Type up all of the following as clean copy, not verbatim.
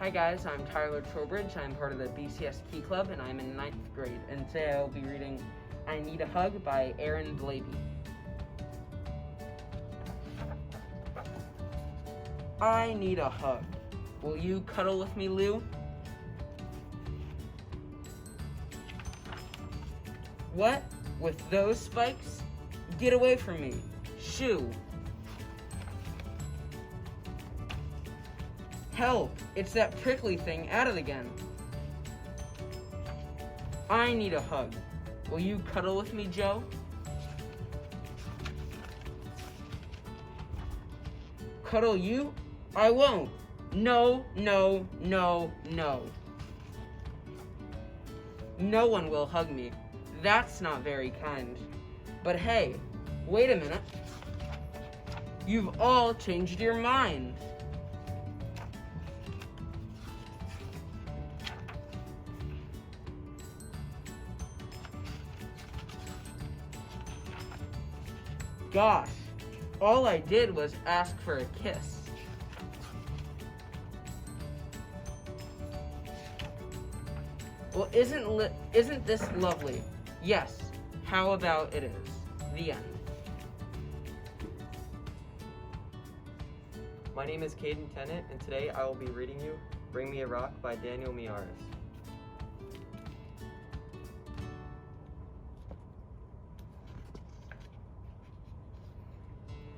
Hi guys, I'm Tyler Trowbridge. I'm part of the BCS Key Club and I'm in 9th grade. And today I'll be reading I Need a Hug by Aaron Blabey. I need a hug. Will you cuddle with me, Lou? What? With those spikes? Get away from me. Shoo. Help! It's that prickly thing at it again. I need a hug. Will you cuddle with me, Joe? Cuddle you? I won't. No, no, no, no. No one will hug me. That's not very kind. But hey, wait a minute. You've all changed your mind. Gosh, all I did was ask for a kiss. Well, isn't this lovely? Yes, how about it is? The end. My name is Kaden T, and today I will be reading you Bring Me a Rock by Daniel Miaris.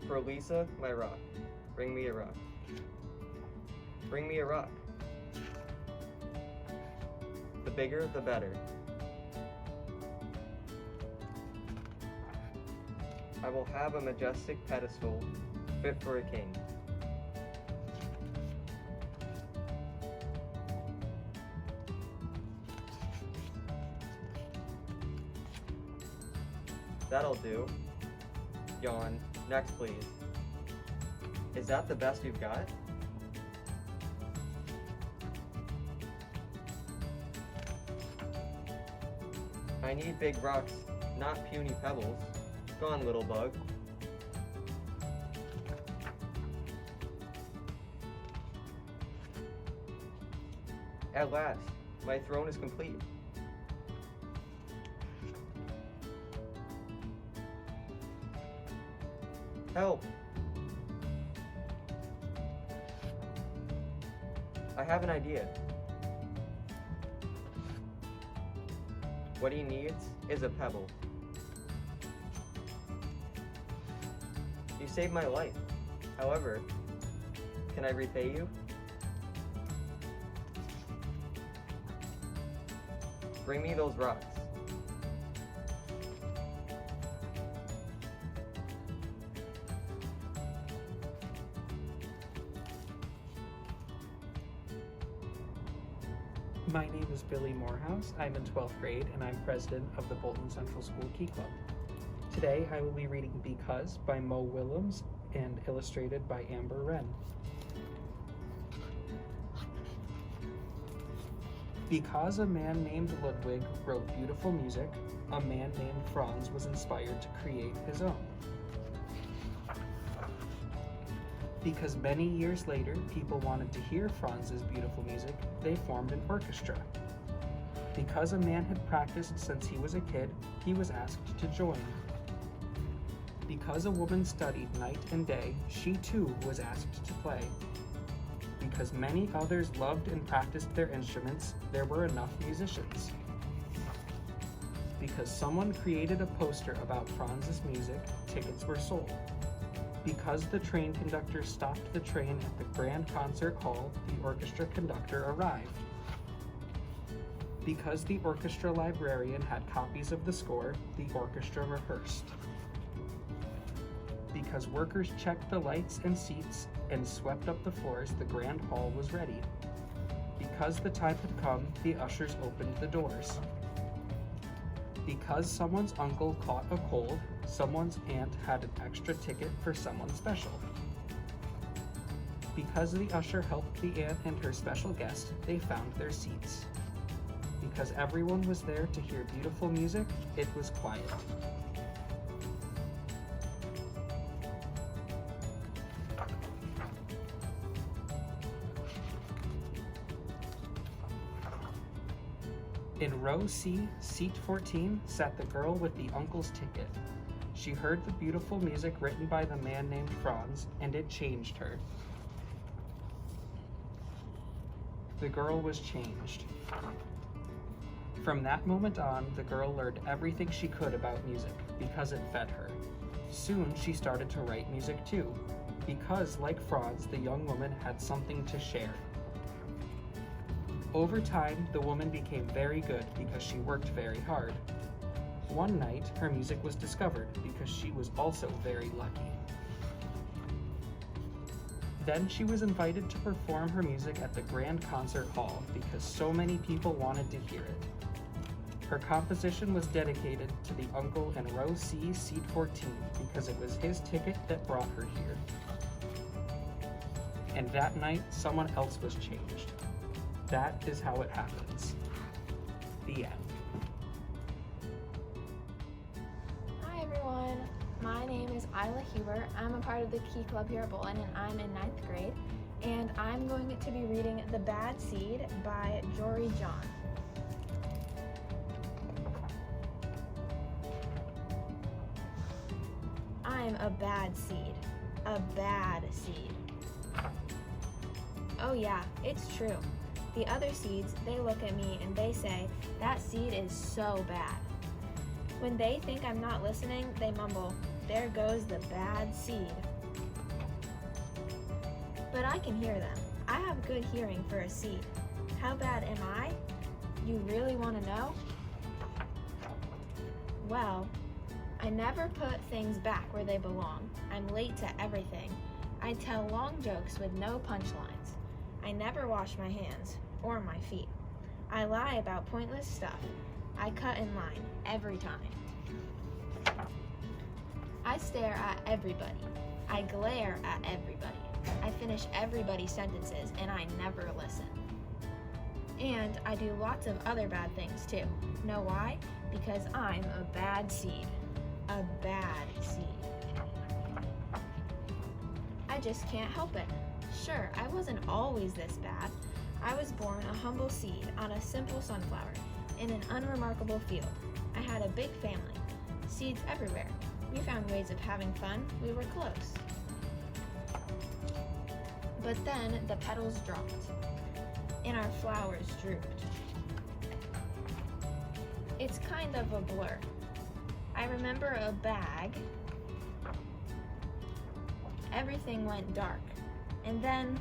For Lisa, my rock, bring me a rock. Bring me a rock. The bigger, the better. I will have a majestic pedestal fit for a king. That'll do. Yawn. Next, please. Is that the best you've got? I need big rocks, not puny pebbles. Gone, little bug. At last, my throne is complete. Help! I have an idea. What he needs is a pebble. You saved my life. However, can I repay you? Bring me those rocks. My name is Billy Morehouse. I'm in 12th grade and I'm president of the Bolton Central School Key Club. Today I will be reading Because by Mo Willems and illustrated by Amber Wren. Because a man named Ludwig wrote beautiful music, a man named Franz was inspired to create his own. Because many years later, people wanted to hear Franz's beautiful music, they formed an orchestra. Because a man had practiced since he was a kid, he was asked to join. Because a woman studied night and day, she too was asked to play. Because many others loved and practiced their instruments, there were enough musicians. Because someone created a poster about Franz's music, tickets were sold. Because the train conductor stopped the train at the Grand Concert Hall, the orchestra conductor arrived. Because the orchestra librarian had copies of the score, the orchestra rehearsed. Because workers checked the lights and seats and swept up the floors, the grand hall was ready. Because the time had come, the ushers opened the doors. Because someone's uncle caught a cold, someone's aunt had an extra ticket for someone special. Because the usher helped the aunt and her special guest, they found their seats. Because everyone was there to hear beautiful music, it was quiet. In row C, seat 14, sat the girl with the uncle's ticket. She heard the beautiful music written by the man named Franz, and it changed her. The girl was changed. From that moment on, the girl learned everything she could about music because it fed her. Soon she started to write music too, because like Franz, the young woman had something to share. Over time, the woman became very good because she worked very hard. One night, her music was discovered because she was also very lucky. Then she was invited to perform her music at the Grand Concert Hall because so many people wanted to hear it. Her composition was dedicated to the uncle in row C, seat 14, because it was his ticket that brought her here. And that night, someone else was changed. That is how it happens. The end. Hi everyone, my name is Isla. I'm a part of the Key Club here at Bolton, and I'm in 9th grade. And I'm going to be reading The Bad Seed by Jory John. I'm a bad seed. A bad seed. Oh yeah, it's true. The other seeds, they look at me and they say, that seed is so bad. When they think I'm not listening, they mumble, there goes the bad seed. But I can hear them. I have good hearing for a seed. How bad am I? You really want to know? Well, I never put things back where they belong. I'm late to everything. I tell long jokes with no punchlines. I never wash my hands or my feet. I lie about pointless stuff. I cut in line every time. I stare at everybody. I glare at everybody. I finish everybody's sentences and I never listen. And I do lots of other bad things too. Know why? Because I'm a bad seed. A bad seed. I just can't help it. Sure, I wasn't always this bad. I was born a humble seed on a simple sunflower in an unremarkable field. I had a big family, seeds everywhere. We found ways of having fun. We were close. But then the petals dropped, and our flowers drooped. It's kind of a blur. I remember a bag. Everything went dark. And then,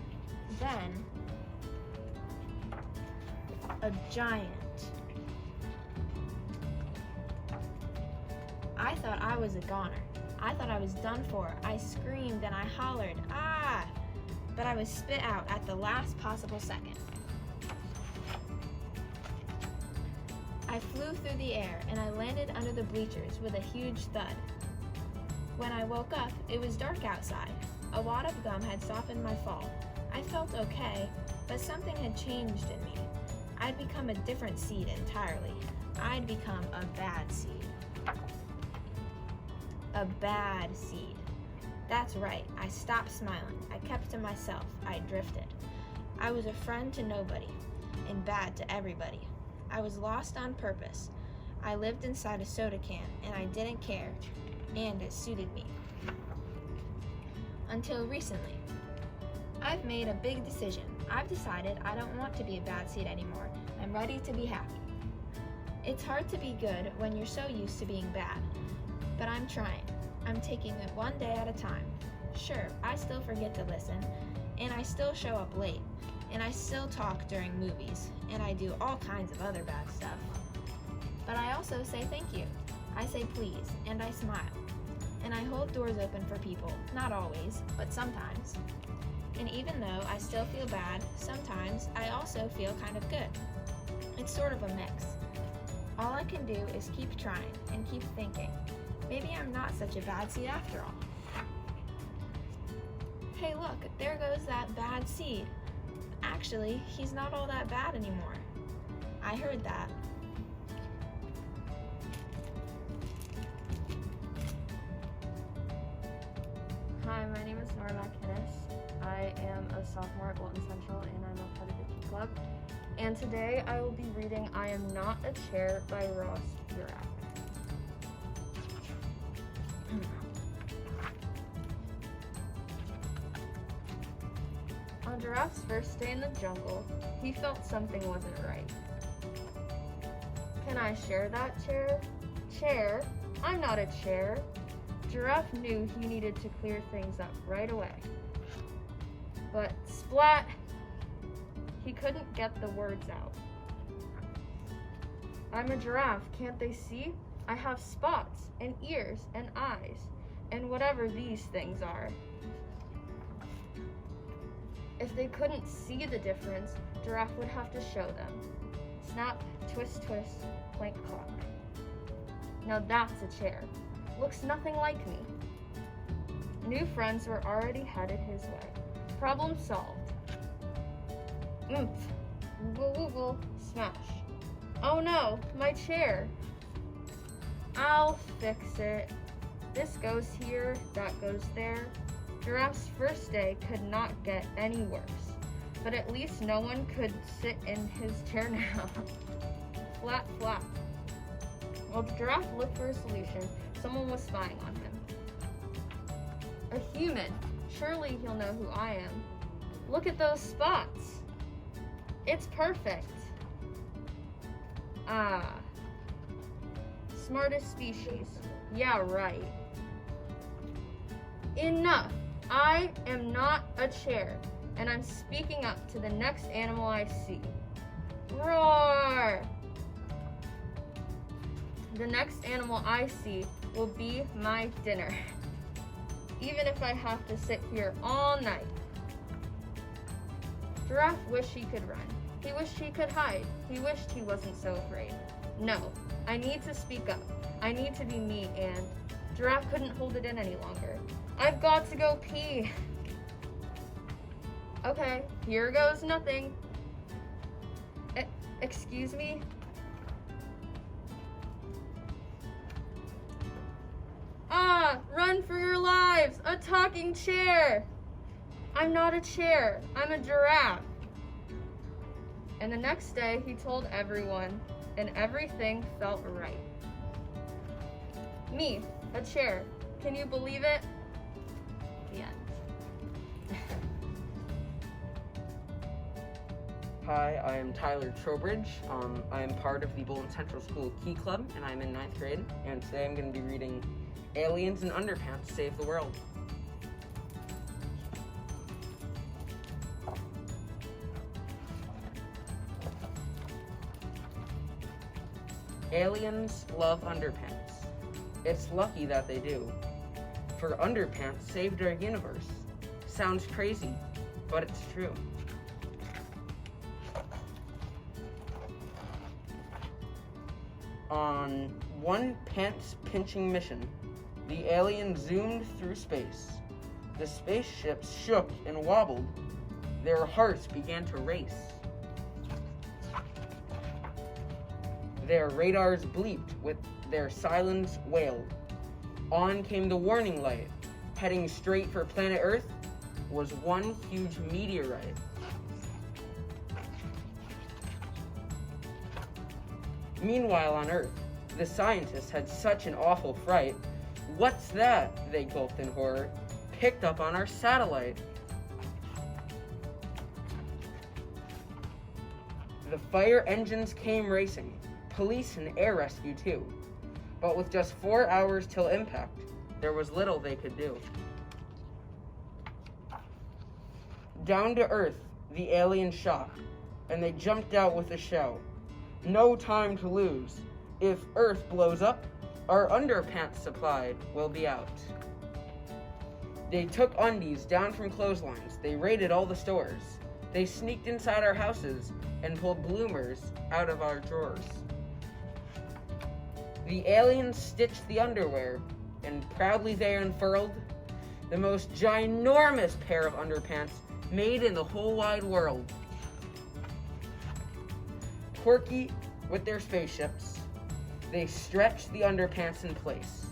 a giant. I thought I was a goner. I thought I was done for. I screamed and I hollered, ah! But I was spit out at the last possible second. I flew through the air and I landed under the bleachers with a huge thud. When I woke up, it was dark outside. A wad of gum had softened my fall. I felt okay, but something had changed in me. I'd become a different seed entirely. I'd become a bad seed. A bad seed. That's right, I stopped smiling. I kept to myself. I drifted. I was a friend to nobody, and bad to everybody. I was lost on purpose. I lived inside a soda can, and I didn't care, and it suited me. Until recently. I've made a big decision. I've decided I don't want to be a bad seed anymore. I'm ready to be happy. It's hard to be good when you're so used to being bad, but I'm trying. I'm taking it one day at a time. Sure, I still forget to listen, and I still show up late, and I still talk during movies, and I do all kinds of other bad stuff. But I also say thank you. I say please, and I smile. And I hold doors open for people, not always, but sometimes. And even though I still feel bad, sometimes I also feel kind of good. It's sort of a mix. All I can do is keep trying and keep thinking. Maybe I'm not such a bad seed after all. Hey look, there goes that bad seed. Actually, he's not all that bad anymore. I heard that. Hi, my name is Nora. I am a sophomore at Bolton Central, and I'm a part of the Key Club, and today I will be reading I Am Not a Chair by Ross Giraffe. On Giraffe's first day in the jungle, he felt something wasn't right. Can I share that chair? Chair? I'm not a chair. Giraffe knew he needed to clear things up right away. But splat! He couldn't get the words out. I'm a giraffe, can't they see? I have spots and ears and eyes and whatever these things are. If they couldn't see the difference, Giraffe would have to show them. Snap, twist, twist, clank, clock. Now that's a chair. Looks nothing like me. New friends were already headed his way. Problem solved. Oomph. Wiggle, wiggle, smash. Oh no, my chair. I'll fix it. This goes here, that goes there. Giraffe's first day could not get any worse, but at least no one could sit in his chair now. Flap, flap. While the giraffe looked for a solution, someone was spying on him. A human. Surely he'll know who I am. Look at those spots. It's perfect. Ah. Smartest species. Yeah, right. Enough. I am not a chair, and I'm speaking up to the next animal I see. Roar! The next animal I see will be my dinner, even if I have to sit here all night. Giraffe wished he could run. He wished he could hide. He wished he wasn't so afraid. No, I need to speak up. I need to be me, and Giraffe couldn't hold it in any longer. I've got to go pee. Okay, here goes nothing. Excuse me? Ah, run for your lives! A talking chair! I'm not a chair, I'm a giraffe. And the next day he told everyone, and everything felt right. Me, a chair. Can you believe it? The end. Hi, I am Tyler Trowbridge. I am part of the Bolton Central School Key Club, and I'm in 9th grade. And today I'm going to be reading Aliens in Underpants Save the World. Aliens love underpants. It's lucky that they do, for underpants saved our universe. Sounds crazy, but it's true. On one pants-pinching mission, the aliens zoomed through space. The spaceships shook and wobbled. Their hearts began to race. Their radars bleeped with their sirens wailed. On came the warning light. Heading straight for planet Earth was one huge meteorite. Meanwhile on Earth, the scientists had such an awful fright. What's that? They gulped in horror. Picked up on our satellite. The fire engines came racing. Police and air rescue too. But with just 4 hours till impact, there was little they could do. Down to Earth, the aliens shot, and they jumped out with a show. No time to lose. If Earth blows up, our underpants supply will be out. They took undies down from clotheslines. They raided all the stores. They sneaked inside our houses and pulled bloomers out of our drawers. The aliens stitched the underwear, and proudly they unfurled the most ginormous pair of underpants made in the whole wide world. Quirky with their spaceships, they stretched the underpants in place.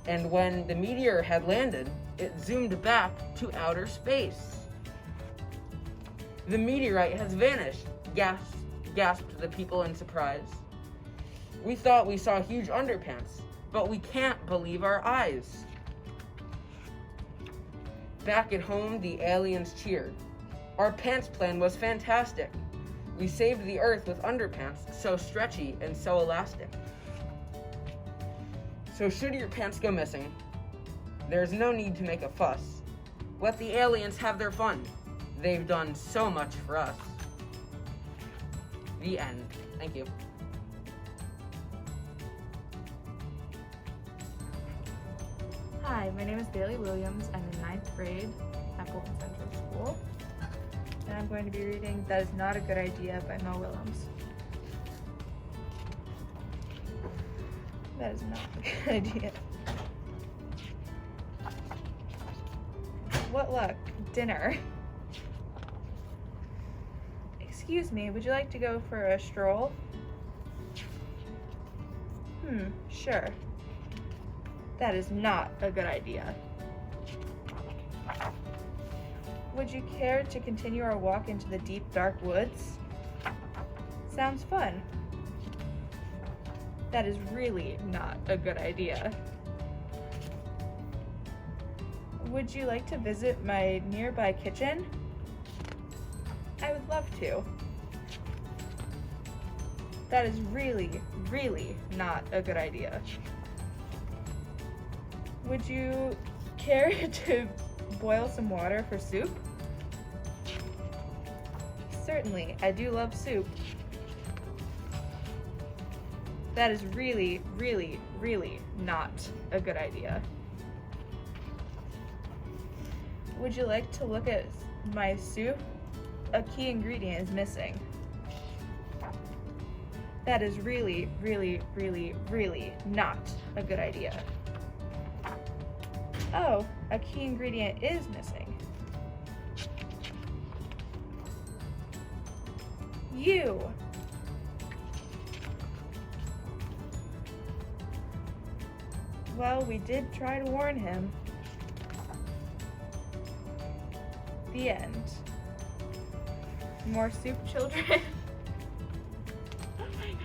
And when the meteor had landed, it zoomed back to outer space. The meteorite has vanished, gasped the people in surprise. We thought we saw huge underpants, but we can't believe our eyes. Back at home, the aliens cheered. Our pants plan was fantastic. We saved the Earth with underpants so stretchy and so elastic. So should your pants go missing, there's no need to make a fuss. Let the aliens have their fun. They've done so much for us. The end. Thank you. Hi, my name is Bailey Williams. I'm in 9th grade at Bolton Central School. And I'm going to be reading That Is Not a Good Idea by Mo Willems. That is not a good idea. What luck? Dinner. Excuse me, would you like to go for a stroll? Sure. That is not a good idea. Would you care to continue our walk into the deep, dark woods? Sounds fun. That is really not a good idea. Would you like to visit my nearby kitchen? I would love to. That is really, really not a good idea. Would you care to boil some water for soup? Certainly, I do love soup. That is really, really, really not a good idea. Would you like to look at my soup? A key ingredient is missing. That is really, really, really, really not a good idea. Oh, a key ingredient is missing. You! Well, we did try to warn him. The end. More soup, children? Oh my God.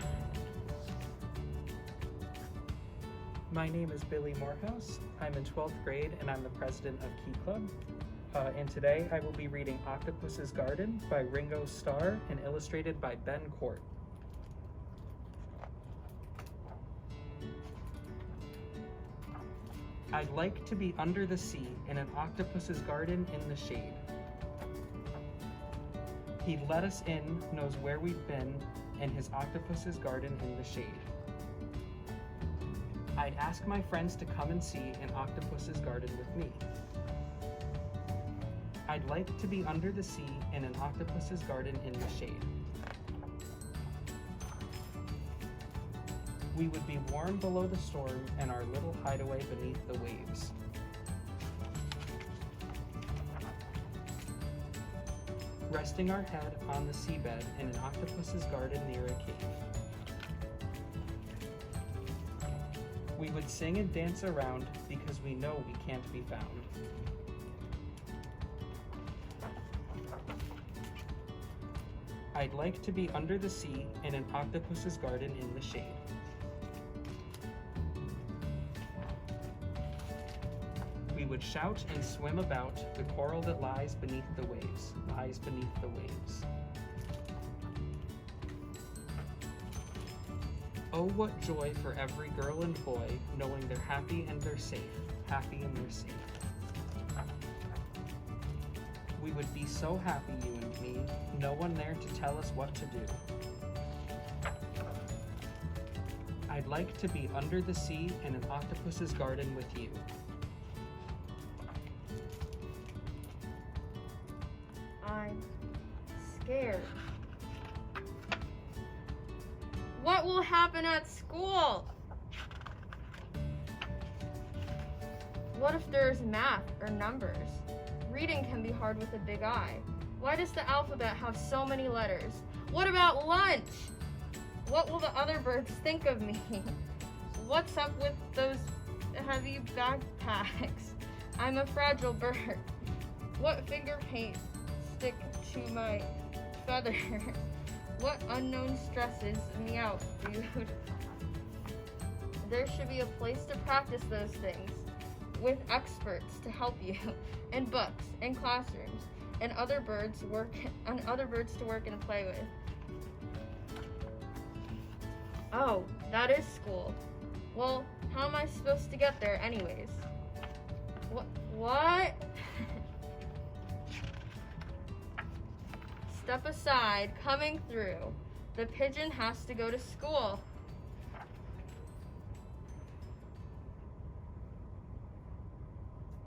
My name is Billy Morehouse. I'm in 12th grade and I'm the president of Key Club. And today I will be reading Octopus's Garden by Ringo Starr and illustrated by Ben Court. I'd like to be under the sea in an octopus's garden in the shade. He'd let us in, knows where we've been, in his octopus's garden in the shade. I'd ask my friends to come and see an octopus's garden with me. I'd like to be under the sea in an octopus's garden in the shade. We would be warm below the storm in our little hideaway beneath the waves. Resting our head on the seabed in an octopus's garden near a cave. We would sing and dance around because we know we can't be found. I'd like to be under the sea in an octopus's garden in the shade. We would shout and swim about the coral that lies beneath the waves, lies beneath the waves. Oh, what joy for every girl and boy, knowing they're happy and they're safe, happy and they're safe. We would be so happy, you and me, no one there to tell us what to do. I'd like to be under the sea in an octopus's garden with you. I'm scared. What will happen at school? What if there's math or numbers? Reading can be hard with a big I. Why does the alphabet have so many letters? What about lunch? What will the other birds think of me? What's up with those heavy backpacks? I'm a fragile bird. What finger paint stick to my feather. What unknown stresses me out, dude? There should be a place to practice those things, with experts to help you, and books, and classrooms, and other birds to work and play with. Oh, that is school. Well, how am I supposed to get there anyways? What? Step aside, coming through. The pigeon has to go to school.